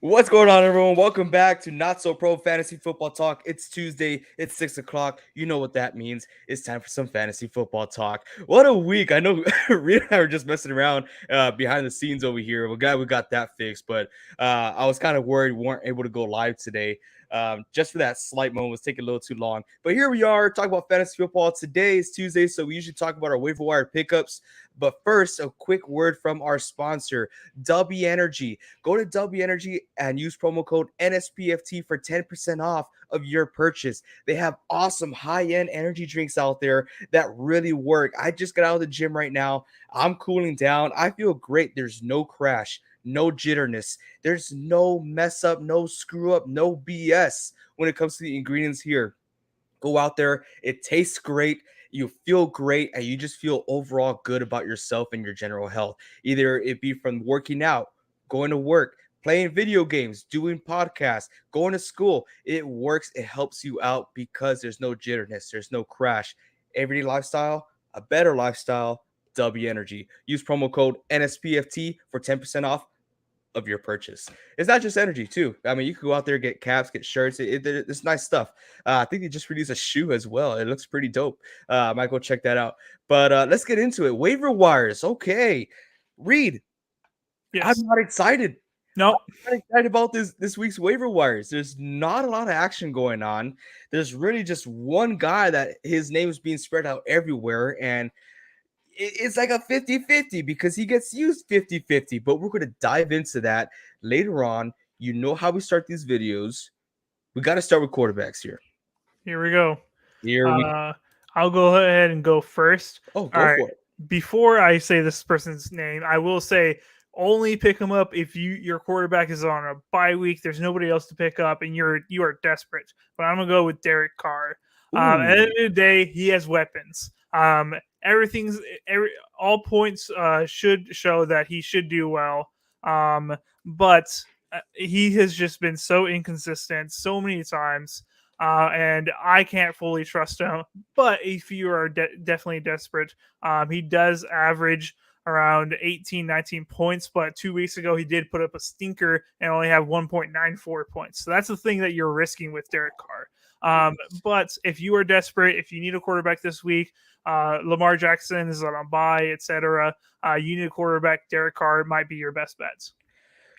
What's going on, everyone? Welcome back to Not So Pro Fantasy Football Talk. It's Tuesday. It's 6 o'clock. You know what that means. It's time for some fantasy football talk. What a week! I know Rita and I were just messing around behind the scenes over here. We're glad we got that fixed, but I was kind of worried we weren't able to go live today. Just for that slight moment, it was taking a little too long. But here we are talking about fantasy football. Today is Tuesday, so we usually talk about our waiver wire pickups. But first, a quick word from our sponsor, W Energy. Go to W Energy and use promo code NSPFT for 10% off of your purchase. They have awesome high-end energy drinks out there that really work. I just got out of the gym right now. I'm cooling down. I feel great. There's no crash, no jitterness. There's no mess up, no screw up, no BS when it comes to the ingredients here. Go out there. It tastes great. You feel great, and you just feel overall good about yourself and your general health. Either it be from working out, going to work, playing video games, doing podcasts, going to school. It works. It helps you out because there's no jitterness, there's no crash. Everyday lifestyle, a better lifestyle. W Energy. Use promo code NSPFT for 10% off of your purchase. It's not just energy too. I mean, you can go out there, get caps, get shirts. It's nice stuff. I think they just released a shoe as well. It looks pretty dope. I might go check that out. But let's get into it. Waiver wires. Okay. Reed, Yes. I'm not excited. I'm No. not excited about this week's waiver wires. There's not a lot of action going on. There's really just one guy that his name is being spread out everywhere, and it's like a 50-50 because he gets used 50-50, but we're going to dive into that later on. You know how we start these videos. We got to start with quarterbacks here. Here we go. Here we Uh, I'll go ahead and go first. Oh, All go right. for it. Before I say this person's name, I will say only pick him up if your quarterback is on a bye week. There's nobody else to pick up, and you are desperate. But I'm gonna go with Derek Carr. At the end Ooh. of the day, he has weapons. Everything's all points should show that he should do well. But he has just been so inconsistent so many times. And I can't fully trust him. But if you are definitely desperate, he does average around 18, 19 points. But 2 weeks ago, he did put up a stinker and only have 1.94 points. So that's the thing that you're risking with Derek Carr. But if you are desperate, if you need a quarterback this week, Lamar Jackson is on a bye, etc. You need a quarterback. Derek Carr might be your best bets.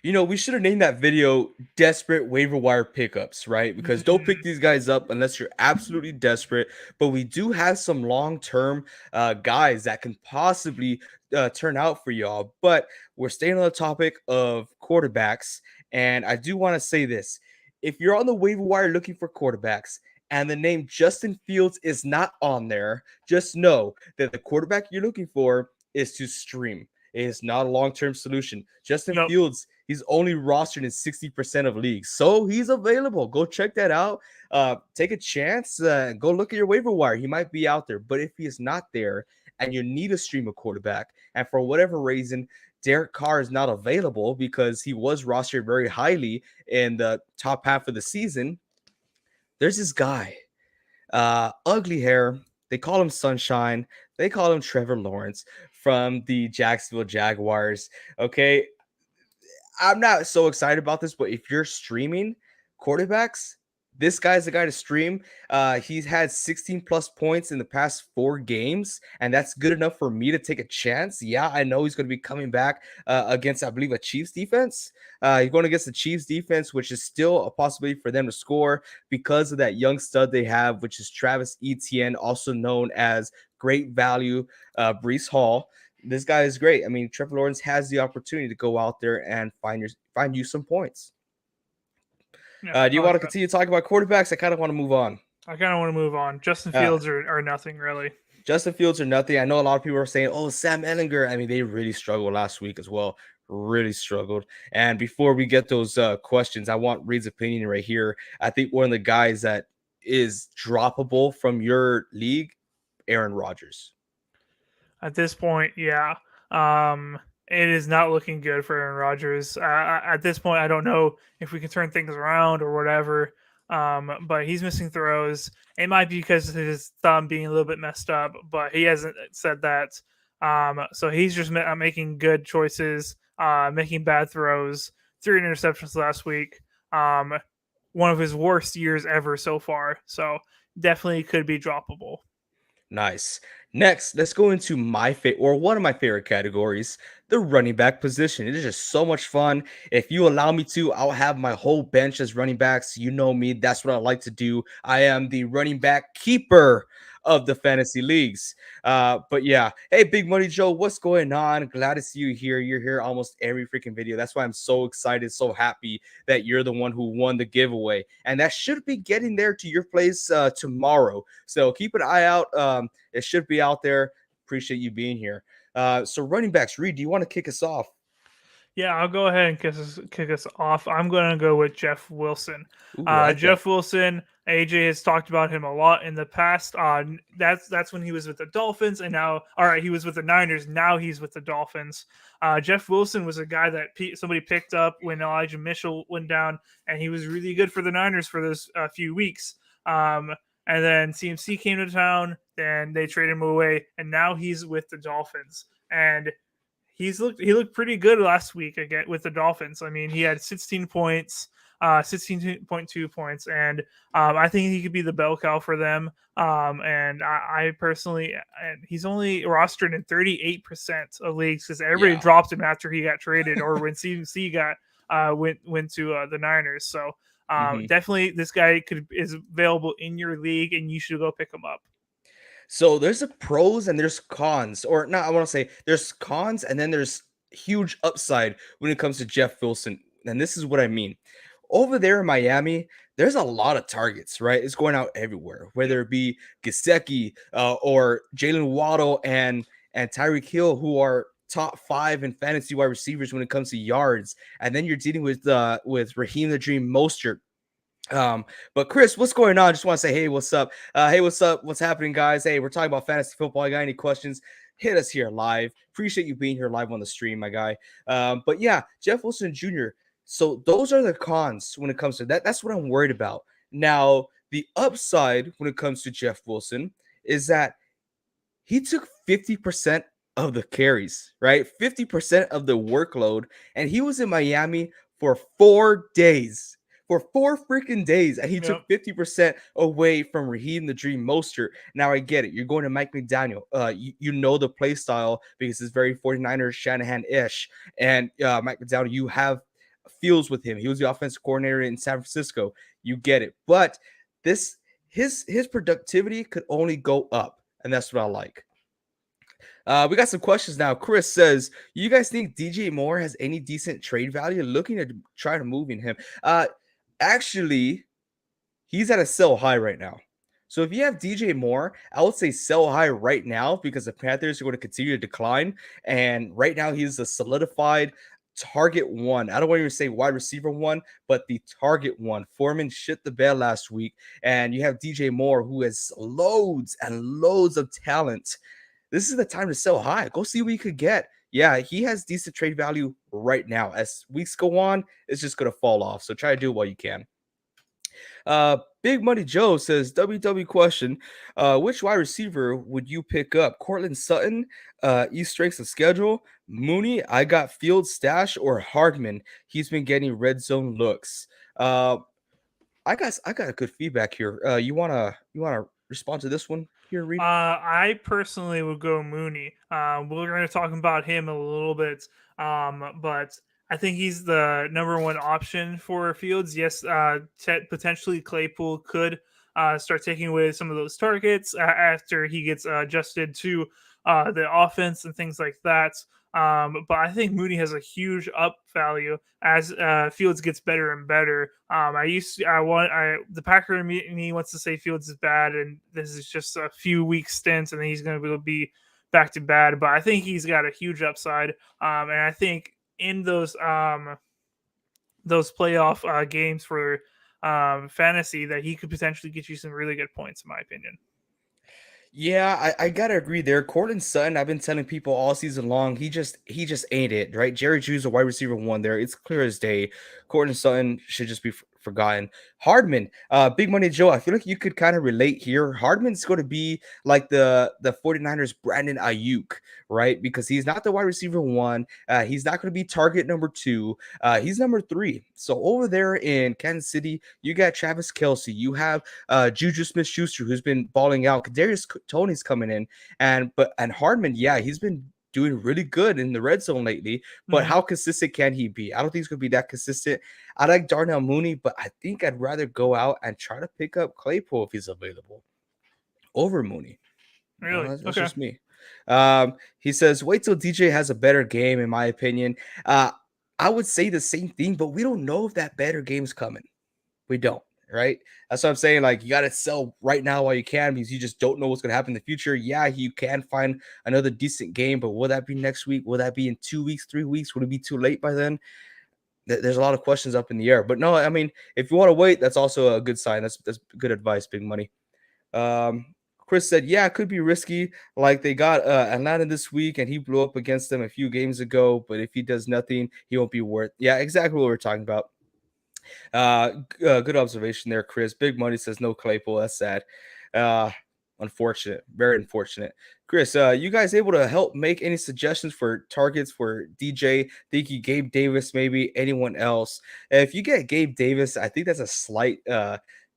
We should have named that video Desperate Waiver Wire Pickups, right? Because don't pick these guys up unless you're absolutely desperate. But we do have some long term guys that can possibly turn out for y'all. But we're staying on the topic of quarterbacks. And I do want to say this: if you're on the waiver wire looking for quarterbacks, and the name Justin Fields is not on there, just know that the quarterback you're looking for is to stream. It is not a long-term solution. Justin Nope. Fields, he's only rostered in 60% of leagues. So he's available. Go check that out. Take a chance. Go look at your waiver wire. He might be out there. But if he is not there and you need a stream of quarterback, and for whatever reason, Derek Carr is not available because he was rostered very highly in the top half of the season, there's this guy. Ugly hair. They call him Sunshine. They call him Trevor Lawrence from the Jacksonville Jaguars. Okay. I'm not so excited about this, but if you're streaming quarterbacks, this guy's the guy to stream. He's had 16 plus points in the past 4 games, and that's good enough for me to take a chance. Yeah, I know he's going to be coming back against, I believe, a Chiefs defense. He's going against the Chiefs defense, which is still a possibility for them to score because of that young stud they have, which is Travis Etienne, also known as great value Brees Hall. This guy is great. I mean, Trevor Lawrence has the opportunity to go out there and find you some points. Yeah, Do you want to continue talking about quarterbacks? I kind of want to move on. I kind of want to move on. Justin Uh, Fields are nothing really. Justin Fields or nothing. I know a lot of people are saying, "Oh, Sam Ellinger." I mean, they really struggled last week as well. Really struggled. And before we get those questions, I want Reed's opinion right here. I think one of the guys that is droppable from your league, Aaron Rodgers. At this point, yeah. It is not looking good for Aaron Rodgers. At this point, I don't know if we can turn things around or whatever. But he's missing throws. It might be because of his thumb being a little bit messed up, but he hasn't said that. So he's just making good choices, making bad throws. 3 interceptions last week. Um, one of his worst years ever so far. So definitely could be droppable. Nice. Next, let's go into my favorite or one of my favorite categories, the running back position. It is just so much fun. If you allow me to, I'll have my whole bench as running backs. You know me, that's what I like to do. I am the running back keeper of the fantasy leagues. But yeah, hey, Big Money Joe, what's going on? Glad to see you here. You're here almost every freaking video. That's why I'm so excited, so happy that you're the one who won the giveaway, and that should be getting there to your place tomorrow. So keep an eye out. It should be out there. Appreciate you being here. So running backs, Reed, do you want to kick us off? Yeah, I'll go ahead and kick us off. I'm going to go with Jeff Wilson. Ooh, I like that. Jeff Wilson, AJ has talked about him a lot in the past. That's when he was with the Dolphins, and now, all right, he was with the Niners. Now he's with the Dolphins. Jeff Wilson was a guy that somebody picked up when Elijah Mitchell went down, and he was really good for the Niners for those few weeks. And then CMC came to town, then they traded him away, and now he's with the Dolphins. And he looked pretty good last week again with the Dolphins. I mean, he had 16 points, 16.2 points, and I think he could be the bell cow for them. And I personally, and he's only rostered in 38% of leagues because everybody dropped him after he got traded or when CMC got went to the Niners. So definitely this guy is available in your league, and you should go pick him up. So there's a pros and there's cons, or not. I want to say there's cons and then there's huge upside when it comes to Jeff Wilson. And this is what I mean. Over there in Miami, there's a lot of targets, right? It's going out everywhere, whether it be Gesicki or Jalen Waddle and Tyreek Hill, who are top 5 in fantasy wide receivers when it comes to yards. And then you're dealing with Raheem the Dream Mostert. But Chris, what's going on? Just want to say, hey, what's up? Hey, what's up? What's happening, guys? Hey, we're talking about fantasy football. You got any questions? Hit us here live. Appreciate you being here live on the stream, my guy. But yeah, Jeff Wilson Jr. So those are the cons when it comes to that. That's what I'm worried about. Now, the upside when it comes to Jeff Wilson is that he took 50% of the carries, right? 50% of the workload, and he was in Miami for 4 days. For 4 freaking days, and he took 50% away from Raheem the Dream Mostert. Now I get it. You're going to Mike McDaniel. You know the play style because it's very 49ers Shanahan-ish. And Mike McDaniel, you have feels with him. He was the offensive coordinator in San Francisco. You get it. But his productivity could only go up, and that's what I like. We got some questions now. Chris says, you guys think DJ Moore has any decent trade value? Looking at trying to move in him. Actually, he's at a sell high right now. So if you have DJ Moore, I would say sell high right now because the Panthers are going to continue to decline. And right now, he's a solidified target 1. I don't want to even say wide receiver 1, but the target 1. Foreman shit the bed last week. And you have DJ Moore, who has loads and loads of talent. This is the time to sell high. Go see what you could get. Yeah, he has decent trade value right now. As weeks go on, it's just going to fall off. So try to do it while you can. Big Money Joe says, WW question, which wide receiver would you pick up? Cortland Sutton, East strengths of schedule, Mooney, I got Field stash, or Hardman? He's been getting red zone looks. I got a good feedback here. You wanna respond to this one here, Reed? I personally would go Mooney. We're going to talk about him a little bit, but I think he's the number 1 option for Fields. Yes, potentially Claypool could start taking away some of those targets after he gets adjusted to the offense and things like that. But I think Mooney has a huge up value as Fields gets better and better. The Packer in me wants to say Fields is bad, and this is just a few week stints, and then he's going to be back to bad. But I think he's got a huge upside, and I think in those playoff games for fantasy that he could potentially get you some really good points, in my opinion. Yeah, I gotta agree there. Cortland Sutton, I've been telling people all season long, he just ain't it, right? Jerry Judy's a wide receiver 1 there. It's clear as day. Cortland Sutton should just be forgotten. Hardman, Big Money Joe, I feel like you could kind of relate here. Hardman's going to be like the 49ers Brandon Ayuk, right? Because he's not the wide receiver one. He's not going to be target number two. He's number three. So over there in Kansas City, you got Travis Kelce. You have Juju Smith-Schuster, who's been balling out. Kadarius Tony's coming in, and Hardman, yeah, he's been doing really good in the red zone lately. But Mhm. how consistent can he be? I don't think he's going to be that consistent. I like Darnell Mooney, but I think I'd rather go out and try to pick up Claypool if he's available over Mooney. Really? That's Okay. just me. He says, wait till DJ has a better game, in my opinion. I would say the same thing, but we don't know if that better game's coming. We don't, right? That's what I'm saying. Like, you got to sell right now while you can because you just don't know what's going to happen in the future. Yeah, you can find another decent game, but will that be next week? Will that be in 2 weeks, 3 weeks? Would it be too late by then? There's a lot of questions up in the air. But no, I mean, if you want to wait, that's also a good sign. That's good advice, Big Money. Um, Chris said, yeah, it could be risky. Like they got Atlanta this week and he blew up against them a few games ago. But if he does nothing, he won't be worth. Yeah, exactly what we're talking about. Good observation there, Chris. Big Money says no Claypool. That's sad. Uh, unfortunate. Very unfortunate. Chris, you guys able to help make any suggestions for targets for DJ? Think you Gabe Davis, maybe anyone else? If you get Gabe Davis, I think that's a slight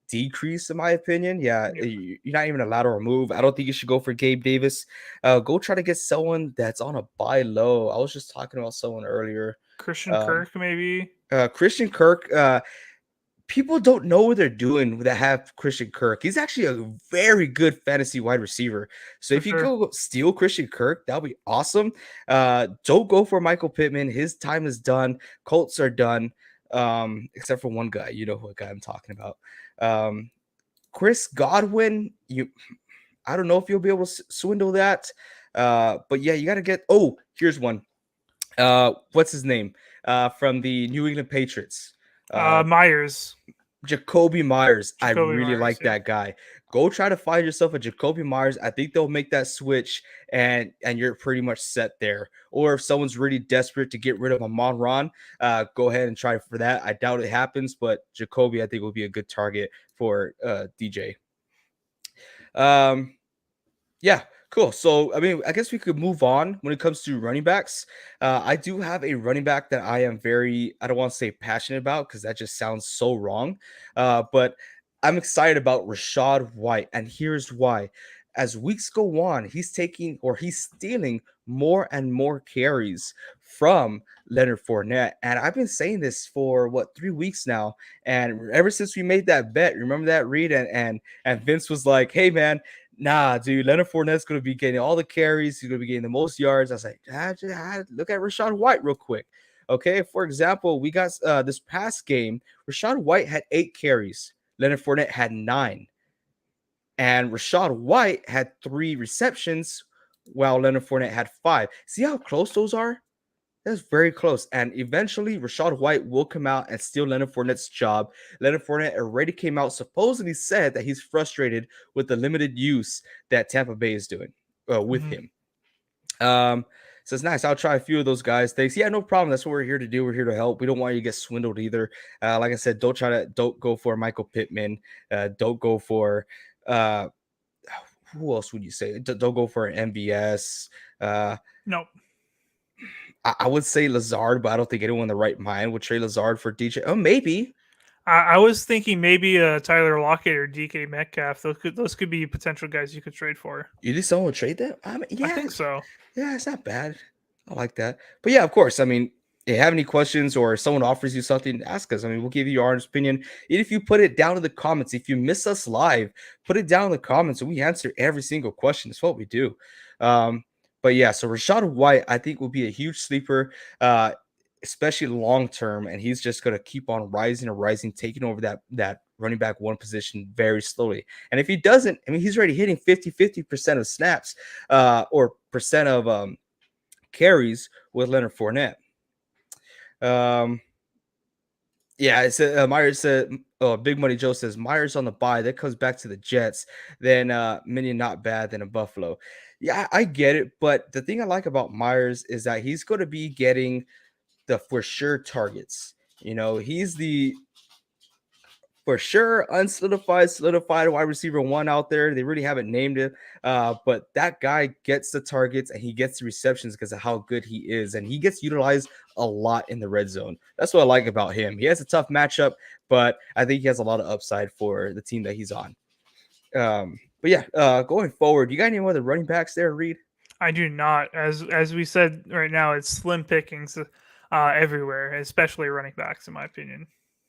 decrease in my opinion. Yeah, Yeah. you're not even allowed to remove. I don't think you should go for Gabe Davis. Go try to get someone that's on a buy low. I was just talking about someone earlier. Christian Um, Kirk, maybe. Christian Kirk, people don't know what they're doing that have Christian Kirk. He's actually a very good fantasy wide receiver. So For if you sure. go steal Christian Kirk, that'll be awesome. Don't go for Michael Pittman. His time is done. Colts are done. Except for one guy. You know what guy I'm talking about. Um, Chris Godwin, I don't know if you'll be able to swindle that. But yeah, you got to get. Oh, here's one. What's his name? From the New England Patriots. Myers. Jacoby Myers. I Jacoby really Myers. like Yeah. that guy. Go try to find yourself a Jacoby Myers. I think they'll make that switch and you're pretty much set there. Or if someone's really desperate to get rid of Amon Ron, go ahead and try for that. I doubt it happens, but Jacoby I think will be a good target for DJ. Um, yeah, cool. So, I mean, I guess we could move on when it comes to running backs. I do have a running back that I am I don't want to say passionate about because that just sounds so wrong. But I'm excited about Rashad White. And here's why. As weeks go on, he's stealing more and more carries from Leonard Fournette. And I've been saying this for 3 weeks now. And ever since we made that bet, remember that read? And Vince was like, hey man, nah, dude, Leonard Fournette's going to be getting all the carries. He's going to be getting the most yards. I was like, look at Rashad White real quick. Okay, for example, we got this past game, Rashad White had 8 carries. Leonard Fournette had 9. And Rashad White had 3 receptions while Leonard Fournette had 5. See how close those are? That's very close. And eventually, Rashad White will come out and steal Leonard Fournette's job. Leonard Fournette already came out, supposedly said that he's frustrated with the limited use that Tampa Bay is doing with Mhm. him. So it's nice. I'll try a few of those guys. Thanks. Yeah, no problem. That's what we're here to do. We're here to help. We don't want you to get swindled either. Like I said, don't go for Michael Pittman. Don't go for uh, who else would you say? Don't go for an MBS. Nope. I would say Lazard, but I don't think anyone in the right mind would trade Lazard for DJ. Oh, maybe. I was thinking maybe Tyler Lockett or DK Metcalf. Those could be potential guys you could trade for. You think someone would trade that? I Yeah, think so. yeah, it's not bad. I like that. But yeah, of course. I mean, if you have any questions or someone offers you something, ask us. I mean, we'll give you our honest opinion. Even if you put it down in the comments, if you miss us live, put it down in the comments and we answer every single question. It's what we do. But yeah, so Rashad White, I think, will be a huge sleeper, especially long term. And he's just going to keep on rising and rising, taking over that running back one position very slowly. And if he doesn't, I mean, he's already hitting 50% of snaps or percent of carries with Leonard Fournette. Yeah, it's Myers said. Oh, Big Money Joe says Myers on the bye. That comes back to the Jets. Then Minion not bad. Then a Buffalo. Yeah, I get it. But the thing I like about Myers is that he's going to be getting the for sure targets. You know, he's the for sure, solidified wide receiver one out there. They really haven't named it, but that guy gets the targets and he gets the receptions because of how good he is, and he gets utilized a lot in the red zone. That's what I like about him. He has a tough matchup, but I think he has a lot of upside for the team that he's on. But yeah, going forward, you got any other running backs there, Reed? I do not. As we said right now, it's slim pickings everywhere, especially running backs, in my opinion.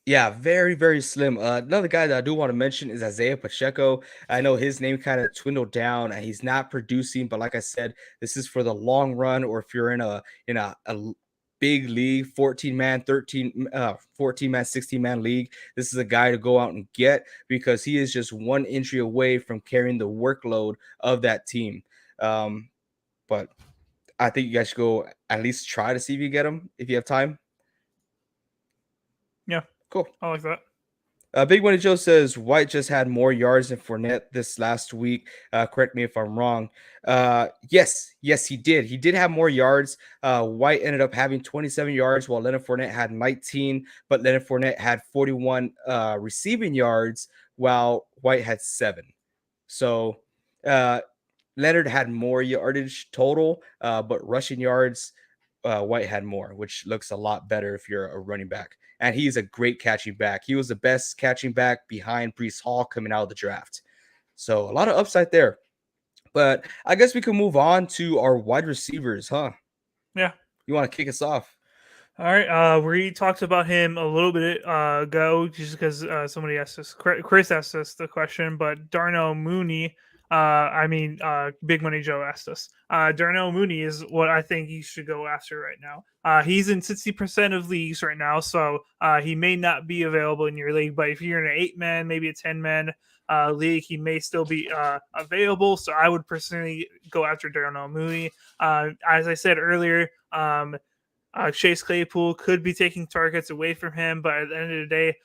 Yeah, very, very slim. Another guy that I do want to mention is Isaiah Pacheco. I know his name kind of dwindled down and he's not producing, but like I said, this is for the long run, or if you're in a big league, 14 man, 14 man, 16 man league, this is a guy to go out and get because he is just one injury away from carrying the workload of that team. But I think you guys should go at least try to see if you get him if you have time. Yeah, Cool. I like that. Big Money Joe says White just had more yards than Fournette this last week. Correct me if I'm wrong. Yes, he did. He did have more yards. White ended up having 27 yards while Leonard Fournette had 19, but Leonard Fournette had 41 receiving yards while White had 7. So uh, Leonard had more yardage total, but rushing yards, White had more, which looks a lot better if you're a running back. And he's a great catching back. He was the best catching back behind Brees Hall coming out of the draft. So a lot of upside there. But I guess we can move on to our wide receivers, huh? Yeah. You want to kick us off? All right. We talked about him a little bit ago, just because somebody asked us, Chris asked us the question, but Darnell Mooney, Big Money Joe asked us. Darnell Mooney is what I think you should go after right now. He's in 60% of leagues right now, so he may not be available in your league, but if you're in an 8-man, maybe a 10-man league, he may still be available. So I would personally go after Darnell Mooney. As I said earlier, Chase Claypool could be taking targets away from him, but at the end of the day,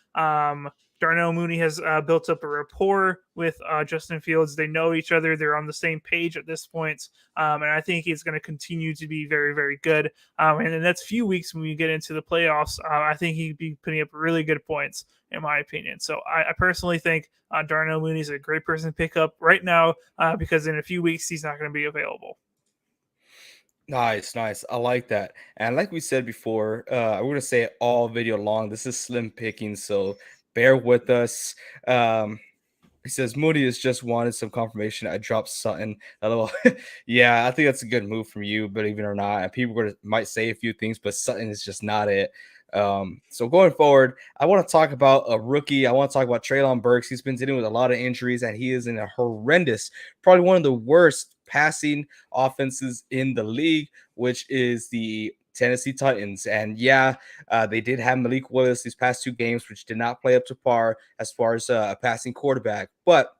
Darnell Mooney has built up a rapport with Justin Fields. They know each other. They're on the same page at this point. And I think he's going to continue to be very, very good. And in the next few weeks, when we get into the playoffs, I think he'd be putting up really good points, in my opinion. So I personally think Darnell Mooney is a great person to pick up right now because in a few weeks, he's not going to be available. Nice, nice. I like that. And like we said before, we're gonna say it all video long. This is slim picking, so bear with us. He says Moody has just wanted some confirmation. I dropped Sutton. LOL. Yeah, I think that's a good move from you, believe it or not. And people might say a few things, but Sutton is just not it. So going forward, I want to talk about a rookie. I want to talk about Treylon Burks. He's been dealing with a lot of injuries, and he is in a horrendous, probably one of the worst passing offenses in the league, which is the Tennessee Titans. And yeah, they did have Malik Willis these past 2 games, which did not play up to par as far as a passing quarterback. But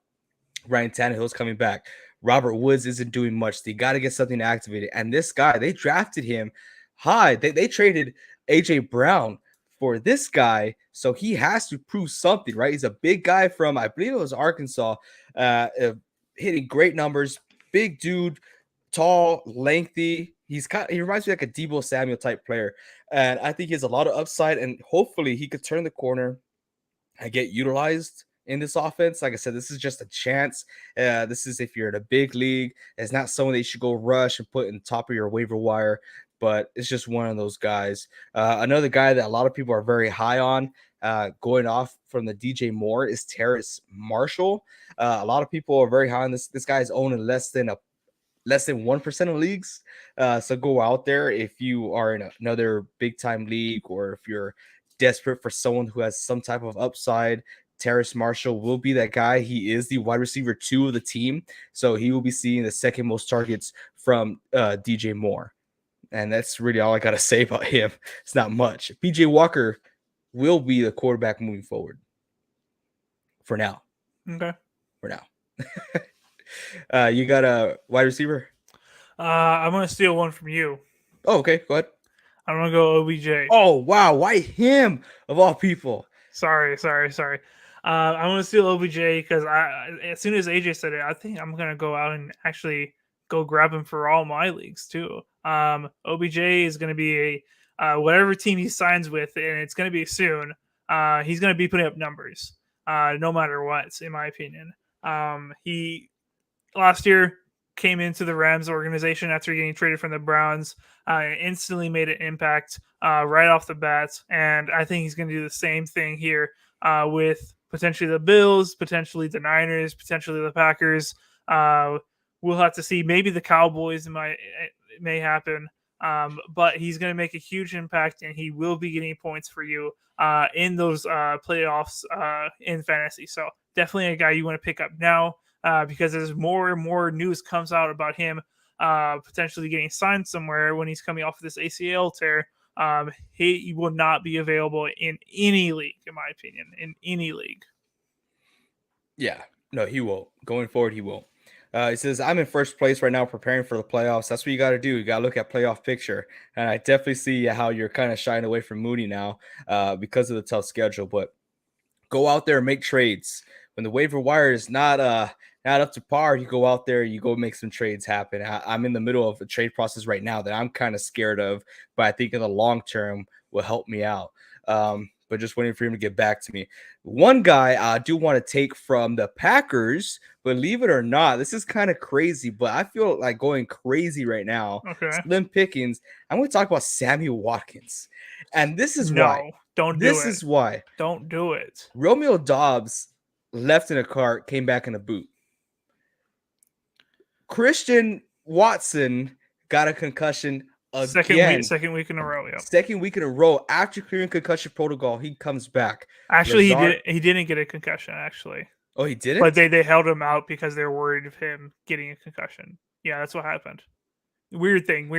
Ryan Tannehill's coming back. Robert Woods isn't doing much. They got to get something activated. And this guy, they drafted him high. They traded A.J. Brown for this guy. So he has to prove something, right? He's a big guy from, I believe it was Arkansas, hitting great numbers. Big dude, tall, lengthy. He reminds me like a Debo Samuel type player. And I think he has a lot of upside. And hopefully he could turn the corner and get utilized in this offense. Like I said, this is just a chance. This is if you're in a big league. It's not someone that you should go rush and put in top of your waiver wire, but it's just one of those guys. Another guy that a lot of people are very high on, going off from the DJ Moore, is Terrace Marshall. A lot of people are very high on this. This guy is owning less than 1% of leagues. So go out there if you are in another big time league, or if you're desperate for someone who has some type of upside. Terrace Marshall will be that guy. He is the wide receiver 2 of the team, so he will be seeing the second most targets from DJ Moore. And that's really all I got to say about him. It's not much. PJ Walker will be the quarterback moving forward for now. Okay. For now. You got a wide receiver? I'm going to steal one from you. Oh, okay. Go ahead. I'm going to go OBJ. Oh, wow. Why him of all people? Sorry. I'm going to steal OBJ because as soon as AJ said it, I think I'm going to go out and actually go grab him for all my leagues too. OBJ is going to be whatever team he signs with, and it's going to be soon. He's going to be putting up numbers. no matter what, in my opinion. He last year came into the Rams organization after getting traded from the Browns, instantly made an impact right off the bat, and I think he's going to do the same thing here with potentially the Bills, potentially the Niners, potentially the Packers. Uh, we'll have to see. Maybe the Cowboys may happen, but he's going to make a huge impact, and he will be getting points for you in those playoffs in fantasy. So definitely a guy you want to pick up now because as more and more news comes out about him potentially getting signed somewhere when he's coming off of this ACL tear. He will not be available in any league, in my opinion, in any league. Yeah, no, he won't. Going forward, he won't. He says, I'm in first place right now preparing for the playoffs. That's what you got to do. You got to look at playoff picture. And I definitely see how you're kind of shying away from Mooney now because of the tough schedule. But go out there and make trades. When the waiver wire is not up to par, you go out there, you go make some trades happen. I'm in the middle of a trade process right now that I'm kind of scared of, but I think in the long term will help me out. But just waiting for him to get back to me. One guy I do want to take from the Packers, believe it or not, this is kind of crazy, but I feel like going crazy right now. Okay. Slim Pickens. I'm going to talk about Sammy Watkins. And this is why. No, don't do This it. is why. Don't do it. Romeo Dobbs left in a cart, came back in a boot. Christian Watson got a concussion again. Second week in a row. Yep. Second week in a row after clearing concussion protocol, he comes back. Actually, he didn't get a concussion. Actually, Oh, he didn't. but they held him out because they're worried of him getting a concussion. Yeah, that's what happened. Weird thing.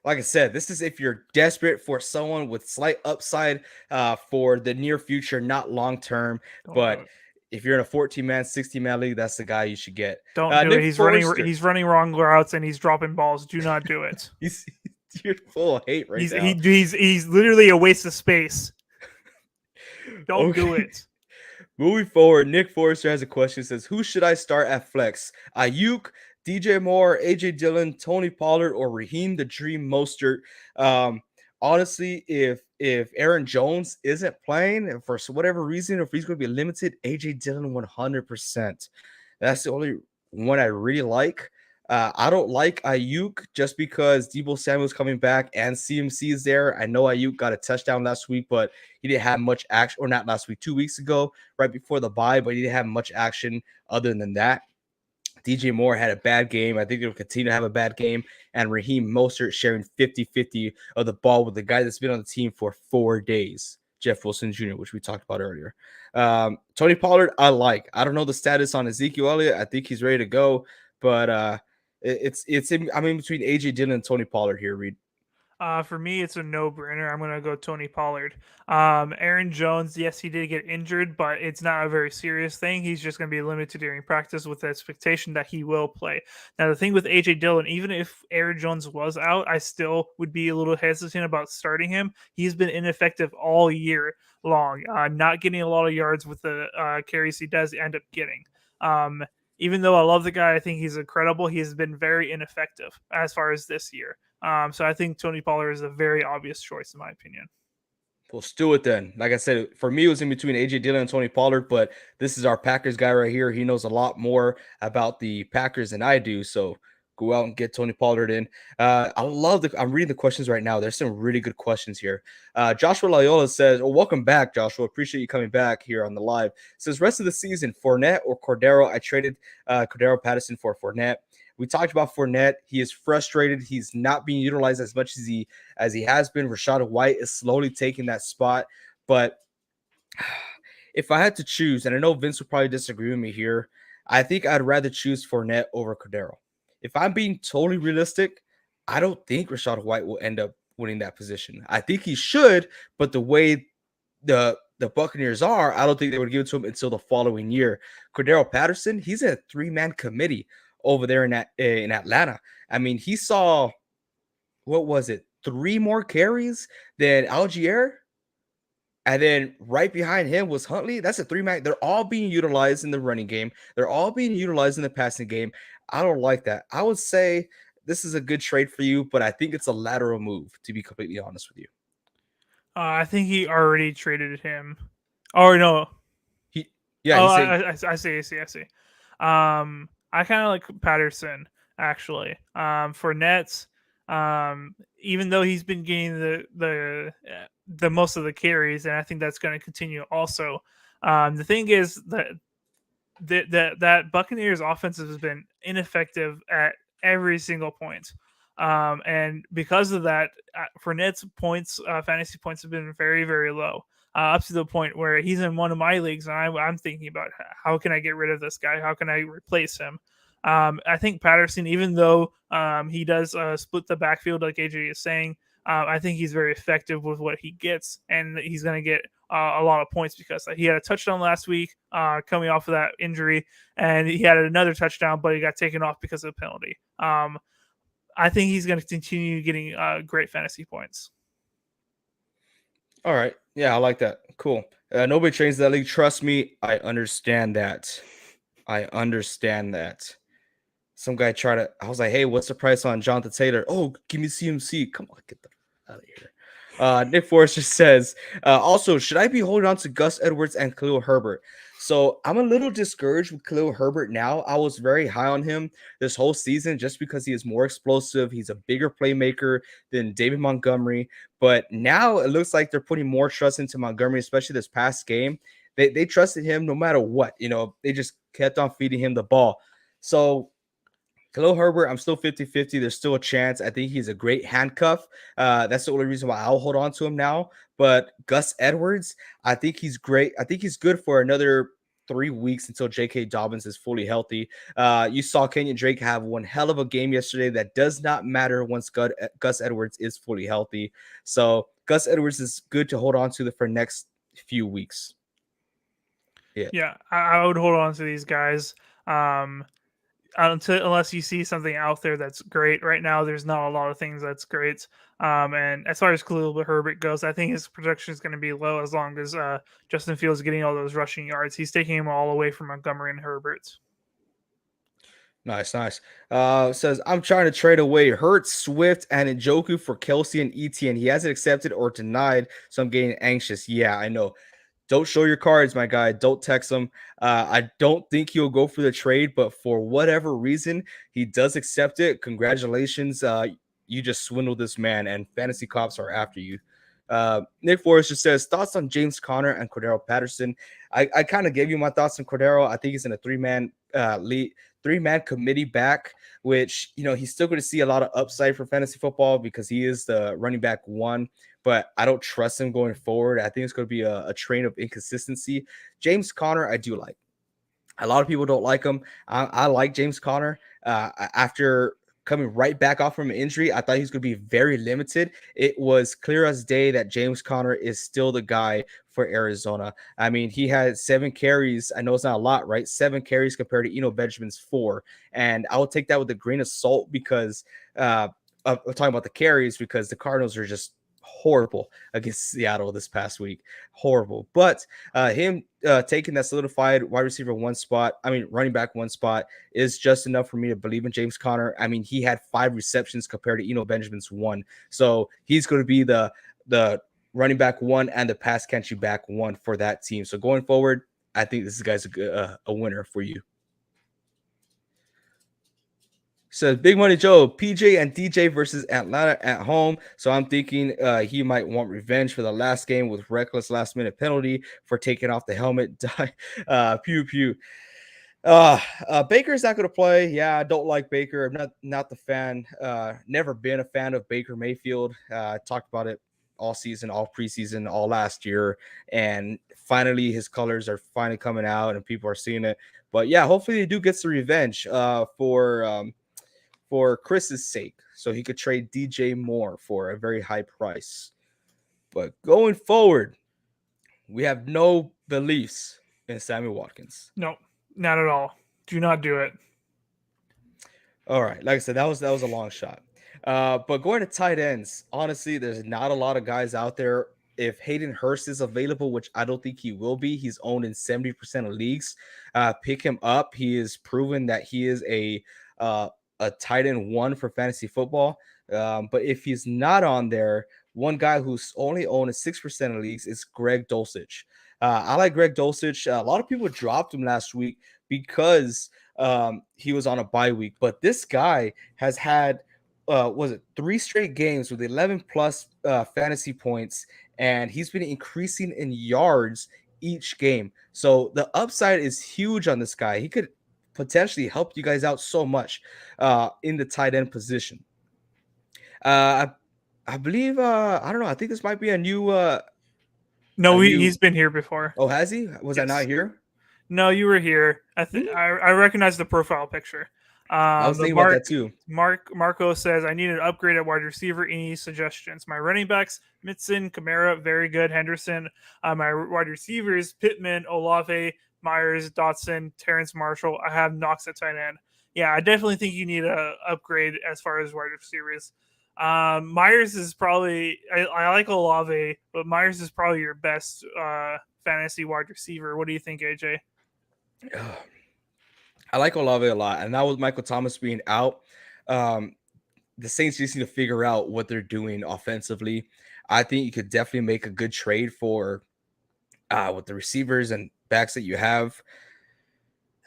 Like I said, this is if you're desperate for someone with slight upside for the near future, not long term. But if you're in a 14-man, 60-man league, that's the guy you should get. Don't do it. He's running wrong routes and he's dropping balls. Do not do it. You're full of hate right now. He's literally a waste of space. Don't do it. Moving forward, Nick Forrester has a question. Says, who should I start at flex? Ayuk, DJ Moore, AJ Dillon, Tony Pollard, or Raheem the Dream Mostert? Honestly, if Aaron Jones isn't playing for whatever reason, if he's going to be limited, AJ Dillon 100%. That's the only one I really like. I don't like Ayuk just because Deebo Samuel's coming back and CMC is there. I know Ayuk got a touchdown last week, but he didn't have much action, or not last week, 2 weeks ago, right before the bye, but he didn't have much action other than that. DJ Moore had a bad game. I think he'll continue to have a bad game. And Raheem Mostert sharing 50-50 of the ball with the guy that's been on the team for 4 days, Jeff Wilson Jr., which we talked about earlier. Tony Pollard, I like. I don't know the status on Ezekiel Elliott. I think he's ready to go, but I'm in between AJ Dillon and Tony Pollard here, Reed. For me, it's a no-brainer. I'm going to go Tony Pollard. Aaron Jones, yes, he did get injured, but it's not a very serious thing. He's just going to be limited during practice with the expectation that he will play. Now, the thing with AJ Dillon, even if Aaron Jones was out, I still would be a little hesitant about starting him. He's been ineffective all year long, not getting a lot of yards with the carries he does end up getting. Even though I love the guy, I think he's incredible. He has been very ineffective as far as this year. So I think Tony Pollard is a very obvious choice, in my opinion. Let's do it then. Like I said, for me, it was in between AJ Dillon and Tony Pollard, but this is our Packers guy right here. He knows a lot more about the Packers than I do. So go out and get Tony Pollard in. I'm reading the questions right now. There's some really good questions here. Joshua Loyola says, welcome back, Joshua. Appreciate you coming back here on the live. Says, rest of the season, Fournette or Cordero? I traded Cordero Patterson for Fournette. We talked about Fournette. He is frustrated. He's not being utilized as much as he has been. Rashad White is slowly taking that spot. But if I had to choose, and I know Vince would probably disagree with me here, I think I'd rather choose Fournette over Cordero. If I'm being totally realistic, I don't think Rashad White will end up winning that position. I think he should, but the way the Buccaneers are, I don't think they would give it to him until the following year. Cordero Patterson, he's in a 3-man committee over there in Atlanta. I mean, he saw, what was it, 3 more carries than Algier? And then right behind him was Huntley. That's a 3-man. They're all being utilized in the running game. They're all being utilized in the passing game. I don't like that. I would say this is a good trade for you, but I think it's a lateral move, to be completely honest with you. I think he already traded him. Oh, no. Yeah, Oh, he's saying. I see. I kind of like Patterson actually. For Nets, even though he's been getting the most of the carries, and I think that's going to continue. Also, the thing is that that Buccaneers offense has been ineffective at every single point. And because of that, Fournette's points, fantasy points, have been very, very low, up to the point where he's in one of my leagues, and I'm thinking about how can I get rid of this guy? How can I replace him? I think Patterson, even though he does split the backfield like AJ is saying, I think he's very effective with what he gets, and he's going to get a lot of points because he had a touchdown last week coming off of that injury, and he had another touchdown, but he got taken off because of the penalty. I think he's going to continue getting great fantasy points. All right. Yeah, I like that. Cool. Nobody trains that league. Trust me, I understand that. I understand that. Some guy tried to. I was like, "Hey, what's the price on Jonathan Taylor?" Oh, give me CMC. Come on, get the out of here. Nick Forrester says, also, should I be holding on to Gus Edwards and Khalil Herbert? So I'm a little discouraged with Khalil Herbert now. I was very high on him this whole season just because he is more explosive. He's a bigger playmaker than David Montgomery. But now it looks like they're putting more trust into Montgomery, especially this past game. They trusted him no matter what. They just kept on feeding him the ball. So Khalil Herbert, I'm still 50-50. There's still a chance. I think he's a great handcuff. That's the only reason why I'll hold on to him now. But Gus Edwards, I think he's great. I think he's good for another 3 weeks until J.K. Dobbins is fully healthy. You saw Kenyon Drake have one hell of a game yesterday. That does not matter once Gus Edwards is fully healthy. So Gus Edwards is good to hold on to for the next few weeks. Yeah, I would hold on to these guys. Unless you see something out there that's great. Right now, there's not a lot of things that's great. And as far as Khalil Herbert goes, I think his production is going to be low as long as Justin Fields is getting all those rushing yards. He's taking them all away from Montgomery and Herbert. Nice, nice. Says I'm trying to trade away Hurts, Swift, and Njoku for Kelsey and ETN. He hasn't accepted or denied, so I'm getting anxious. Yeah, I know. Don't show your cards, my guy. Don't text him. I don't think he'll go for the trade, but for whatever reason, he does accept it. Congratulations. You just swindled this man, and fantasy cops are after you. Nick Forrester says, thoughts on James Conner and Cordero Patterson. I kind of gave you my thoughts on Cordero. I think he's in a three-man committee back, which, he's still going to see a lot of upside for fantasy football because he is the running back one, but I don't trust him going forward. I think it's going to be a train of inconsistency. James Conner, I do like. A lot of people don't like him. I like James Conner. After coming right back off from an injury, I thought he was going to be very limited. It was clear as day that James Conner is still the guy for Arizona. I mean, he had 7 carries. I know it's not a lot, right? 7 carries compared to Benjamin's 4. And I will take that with a grain of salt because I'm talking about the carries because the Cardinals are just horrible against Seattle this past week. Horrible. But him taking that solidified wide receiver running back one spot is just enough for me to believe in James Conner. I mean, he had 5 receptions compared to Benjamin's 1. So he's going to be the running back 1 and the pass catching back 1 for that team. So going forward, I think this guy's a winner for you. So Big Money Joe, PJ and DJ versus Atlanta at home. So I'm thinking he might want revenge for the last game with reckless last minute penalty for taking off the helmet. Pew pew. Baker's not going to play. Yeah, I don't like Baker. I'm not the fan. Never been a fan of Baker Mayfield. Talked about it all season, all preseason, all last year, and finally his colors are finally coming out and people are seeing it. But yeah, hopefully they do get some revenge for Chris's sake, so he could trade DJ Moore for a very high price. But going forward, we have no beliefs in Sammy Watkins. No, not at all. Do not do it. All right, like I said, that was a long shot. But going to tight ends, honestly, there's not a lot of guys out there. If Hayden Hurst is available, which I don't think he will be, he's owned in 70% of leagues. Pick him up. He has proven that he is a tight end 1 for fantasy football. But if he's not on there, one guy who's only owned in 6% of leagues is Greg Dulcich. I like Greg Dulcich. A lot of people dropped him last week because he was on a bye week, but this guy has had was it 3 straight games with 11 plus fantasy points, and he's been increasing in yards each game. So the upside is huge on this guy. He could potentially help you guys out so much in the tight end position. I believe I don't know. I think this might be a new No, a new. he's been here before. Oh, has he? Was I not Yes. here? No, you were here. I recognize the profile picture. I was But thinking about that too. Marco says I need an upgrade at wide receiver. Any suggestions? My running backs: Mitson, Kamara, very good. Henderson. My wide receivers: Pittman, Olave, Myers, Dotson, Terrence Marshall. I have Knox at tight end. Yeah, I definitely think you need a upgrade as far as wide receivers. Myers is probably I like Olave, but Myers is probably your best fantasy wide receiver. What do you think, AJ? I like Olave a lot, and now with Michael Thomas being out, um, the Saints just need to figure out what they're doing offensively. I think you could definitely make a good trade for with the receivers and backs that you have.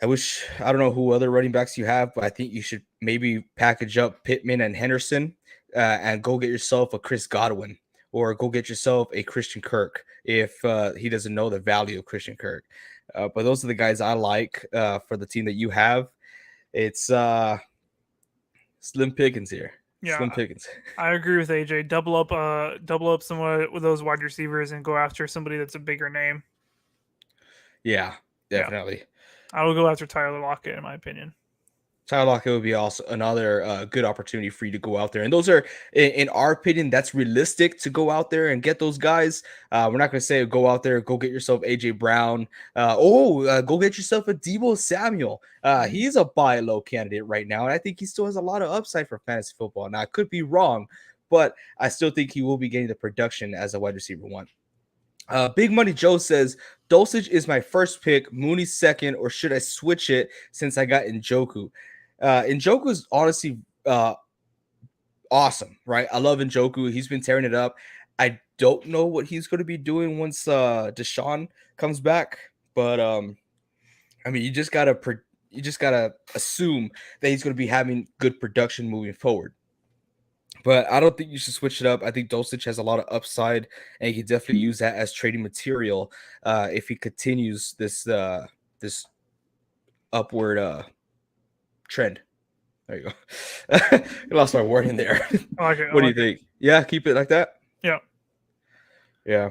I don't know who other running backs you have, but I think you should maybe package up Pittman and Henderson and go get yourself a Chris Godwin or go get yourself a Christian Kirk if he doesn't know the value of Christian Kirk. But those are the guys I like for the team that you have. It's Slim Pickens here. Yeah, Slim Pickens. I agree with AJ. Double up somewhat with those wide receivers and go after somebody that's a bigger name. Yeah, definitely. Yeah. I will go after Tyler Lockett, in my opinion. Tyler Lockett would be also another good opportunity for you to go out there. And those are, in our opinion, that's realistic to go out there and get those guys. We're not going to say go out there, go get yourself AJ Brown. Go get yourself a Deebo Samuel. He's a buy low candidate right now. And I think he still has a lot of upside for fantasy football. Now, I could be wrong, but I still think he will be getting the production as a wide receiver one. Big Money Joe says, Dulcich is my first pick, Mooney second, or should I switch it since I got Njoku? Njoku is honestly awesome, right? I love Njoku. He's been tearing it up. I don't know what he's going to be doing once Deshaun comes back, but I mean, you just gotta assume that he's going to be having good production moving forward. But I don't think you should switch it up. I think Dulcich has a lot of upside, and you can definitely use that as trading material if he continues this upward trend. There you go. I lost my word in there. What do you think? Yeah, keep it like that. Yeah. Yeah.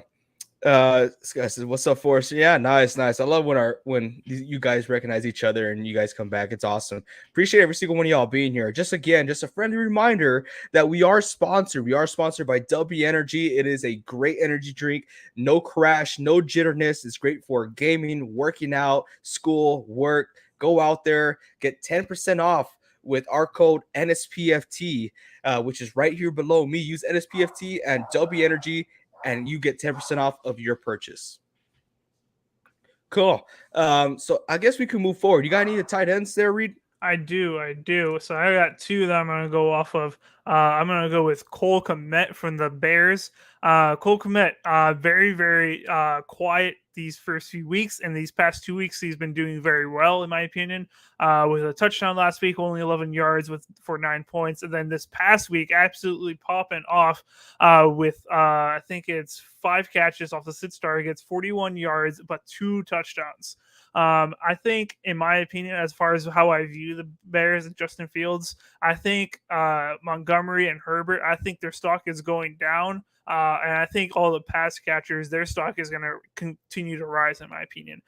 This guy says, "What's up, Forrest?" Yeah, nice. I love when you guys recognize each other and you guys come back. It's awesome. Appreciate every single one of y'all being here. Just a friendly reminder that we are sponsored. We are sponsored by W Energy. It is a great energy drink. No crash, no jitterness. It's great for gaming, working out, school, work. Go out there, get 10% off with our code NSPFT, which is right here below me. Use NSPFT and W Energy, and you get 10% off of your purchase. Cool. So I guess we can move forward. You got any tight ends there, Reed? I do. So I got two that I'm going to go off of. I'm going to go with Cole Kmet from the Bears. Cole Kmet, very, very quiet these first few weeks. And these past 2 weeks, he's been doing very well, in my opinion. With a touchdown last week, only 11 yards for 9 points. And then this past week, absolutely popping off with, I think it's 5 catches off the sit targets, 41 yards, but 2 touchdowns. I think, in my opinion, as far as how I view the Bears and Justin Fields, I think Montgomery and Herbert, I think their stock is going down. And I think all the pass catchers, their stock is going to continue to rise, in my opinion.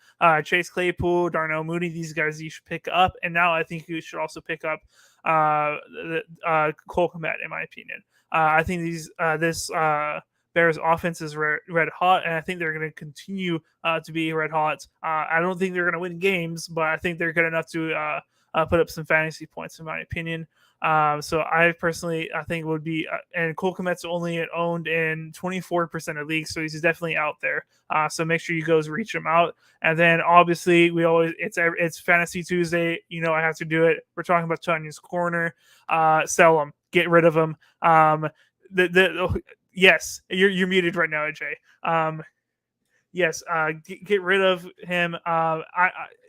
Chase Claypool, Darnell Mooney, these guys you should pick up. And now I think you should also pick up Cole Kmet, in my opinion. I think this Bears offense is red hot, and I think they're going to continue to be red hot. I don't think they're going to win games, but I think they're good enough to put up some fantasy points, in my opinion. So I think would be, and Cole Kmet's only owned in 24% of leagues, so he's definitely out there. So make sure you guys reach him out. And then obviously it's Fantasy Tuesday. You know I have to do it. We're talking about Tanya's Corner. Sell him, get rid of him. Yes, you're muted right now, AJ. yes, get rid of him. I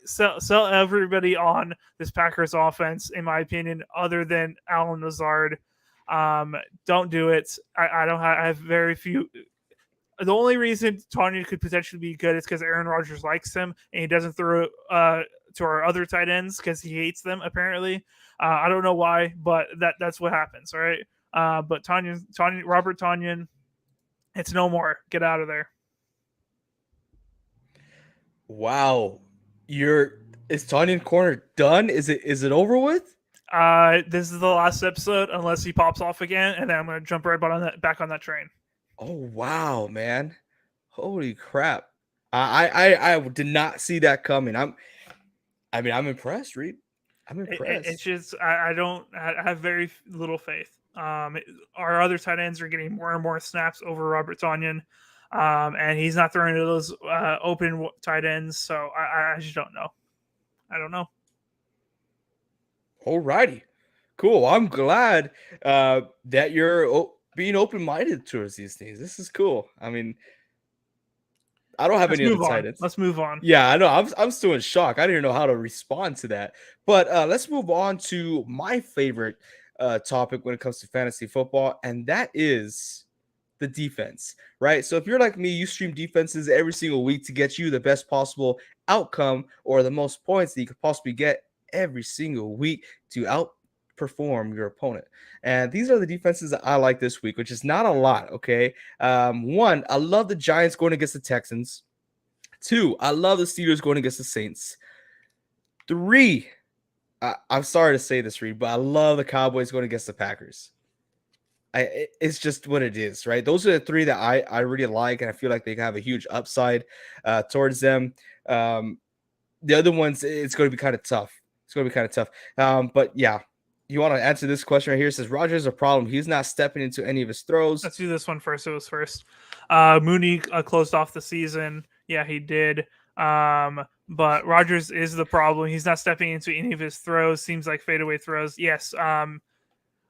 sell everybody on this Packers offense, in my opinion, other than Alan Lazard. Don't do it. I have very few. The only reason Tanya could potentially be good is because Aaron Rodgers likes him and he doesn't throw to our other tight ends because he hates them apparently. I don't know why, but that's what happens, all right? But Robert Tonyan, it's no more. Get out of there. Wow, is Tanyan Corner done? Is it over with? This is the last episode unless he pops off again, and then I'm gonna jump right back on that train. Oh wow, man! Holy crap! I did not see that coming. I'm impressed, Reed. I'm It's impressed. just I don't I have very little faith. Our other tight ends are getting more and more snaps over Robert Tonyan, and he's not throwing to those open tight ends. So I just don't know. I don't know. Alrighty, cool. I'm glad that you're being open minded towards these things. This is cool. I mean, I don't have Let's any other move tight on. ends. Let's move on. Yeah, I know. I'm still in shock. I didn't know how to respond to that. But let's move on to my favorite topic when it comes to fantasy football, and that is the defense, right? So if you're like me, you stream defenses every single week to get you the best possible outcome or the most points that you could possibly get every single week to outperform your opponent. And these are the defenses that I like this week, which is not a lot. Okay. One, I love the Giants going against the Texans. Two, I love the Steelers going against the Saints. Three, I'm sorry to say this, Reed, but I love the Cowboys going against the Packers. It's just what it is, right? Those are the three that I really like, and I feel like they have a huge upside towards them. The other ones, it's going to be kind of tough. It's going to be kind of tough. But yeah, you want to answer this question right here? It says Rodgers is a problem. He's not stepping into any of his throws. Let's do this one first. It was first. Mooney closed off the season. Yeah, he did. But Rodgers is the problem. He's not stepping into any of his throws. Seems like fadeaway throws. Yes.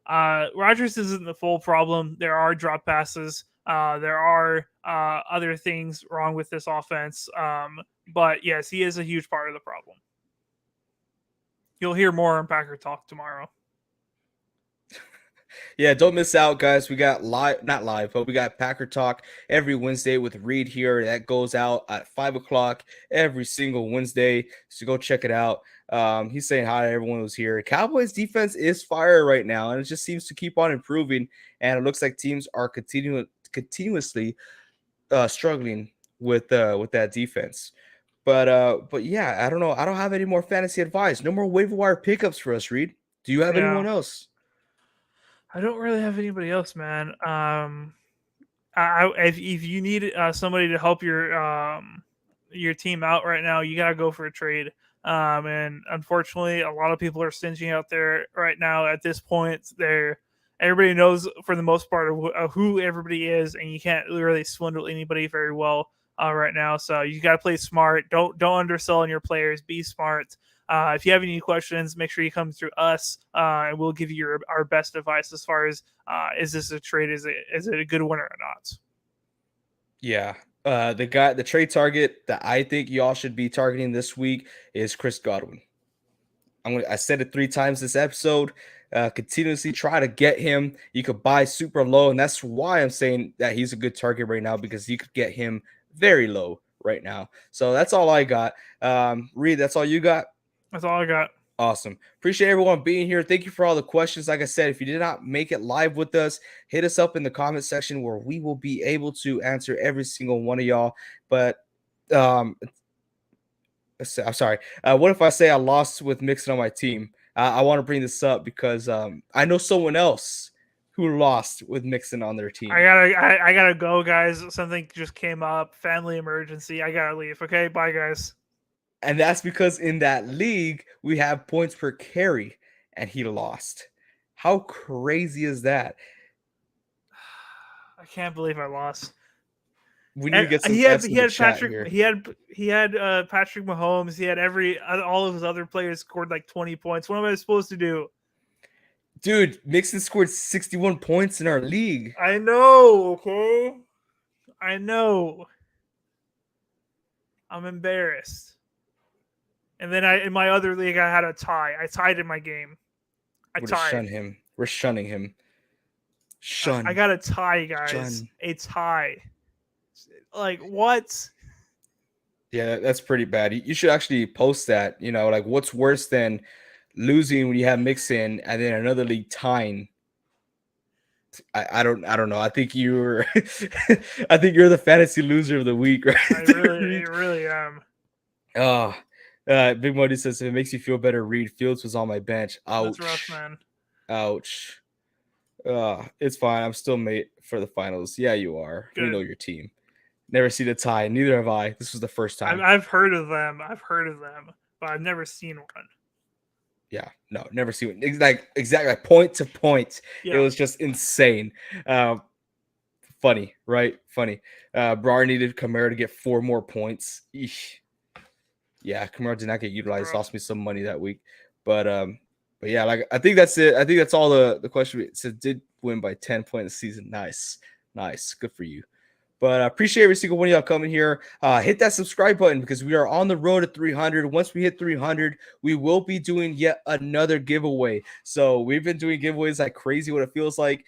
Rodgers isn't the full problem. There are drop passes. There are other things wrong with this offense. But yes, he is a huge part of the problem. You'll hear more on Packer Talk tomorrow. Yeah, don't miss out, guys. We got live, not live, but we got Packer Talk every Wednesday with Reed here. That goes out at 5 o'clock every single Wednesday. So go check it out. He's saying hi to everyone who's here. Cowboys defense is fire right now, and it just seems to keep on improving. And it looks like teams are continuously struggling with that defense. But yeah, I don't know. I don't have any more fantasy advice. No more waiver wire pickups for us, Reed. Do you have Yeah. anyone else? I don't really have anybody else, man. If you need somebody to help your team out right now, you gotta go for a trade. And unfortunately, a lot of people are stingy out there right now. At this point, everybody knows for the most part of who everybody is, and you can't really swindle anybody very well right now. So you gotta play smart. Don't undersell on your players. Be smart. If you have any questions, make sure you come through us, and we'll give you our best advice as far as is this a trade? Is it a good one or not? Yeah. The trade target that I think y'all should be targeting this week is Chris Godwin. I said it 3 times this episode. Continuously try to get him. You could buy super low, and that's why I'm saying that he's a good target right now, because you could get him very low right now. So that's all I got. Reed, that's all you got? That's all I got. Awesome. Appreciate everyone being here. Thank you for all the questions. Like I said, if you did not make it live with us, hit us up in the comment section where we will be able to answer every single one of y'all. But I'm sorry. What if I say I lost with Mixon on my team? I want to bring this up because I know someone else who lost with Mixon on their team. I gotta go, guys. Something just came up. Family emergency. I gotta leave. Okay, bye, guys. And that's because in that league, we have points per carry, and he lost. How crazy is that? I can't believe I lost. We need to get some he F's had in he the had chat Patrick here. he had Patrick Mahomes. He had all of his other players scored like 20 points. What am I supposed to do? Dude, Mixon scored 61 points in our league. I know, okay? I know. I'm embarrassed. And then in my other league, I had a tie. I tied in my game. I We're to shun tied. him. We're shunning him. I Shun. got a tie, guys. Shun. A tie. Like what? Yeah, that's pretty bad. You should actually post that. Like what's worse than losing when you have Mixon and then another league tying. I don't know. I think you're I think you're the fantasy loser of the week, right? I really am. Oh, Big Money says if it makes you feel better, Reed Fields was on my bench. Ouch. That's rough, man. Ouch. It's fine. I'm still mate for the finals. Yeah, you are. Good. We know your team. Never seen a tie. Neither have I. This was the first time. I've heard of them. But I've never seen one. Yeah, no, never seen it. Exactly like point to point. Yeah. It was just insane. Funny, right? Funny. Brar needed Kamara to get 4 more points. Eesh. Yeah, Kamara did not get utilized. Lost me some money that week. But yeah, like I think that's it. I think that's all the question. It said did win by 10 points this season. Nice. Good for you. But I appreciate every single one of y'all coming here. Hit that subscribe button because we are on the road to 300. Once we hit 300, we will be doing yet another giveaway. So we've been doing giveaways like crazy, what it feels like.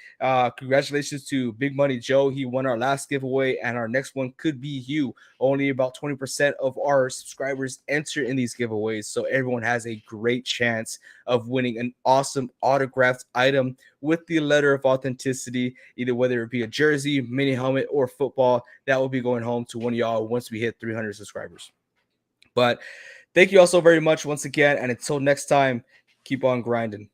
Congratulations to Big Money Joe. He won our last giveaway, and our next one could be you. Only about 20% of our subscribers enter in these giveaways. So everyone has a great chance of winning an awesome autographed item with the letter of authenticity, either whether it be a jersey, mini helmet, or football. That will be going home to one of y'all once we hit 300 subscribers. But thank you all so very much once again, and until next time, keep on grinding.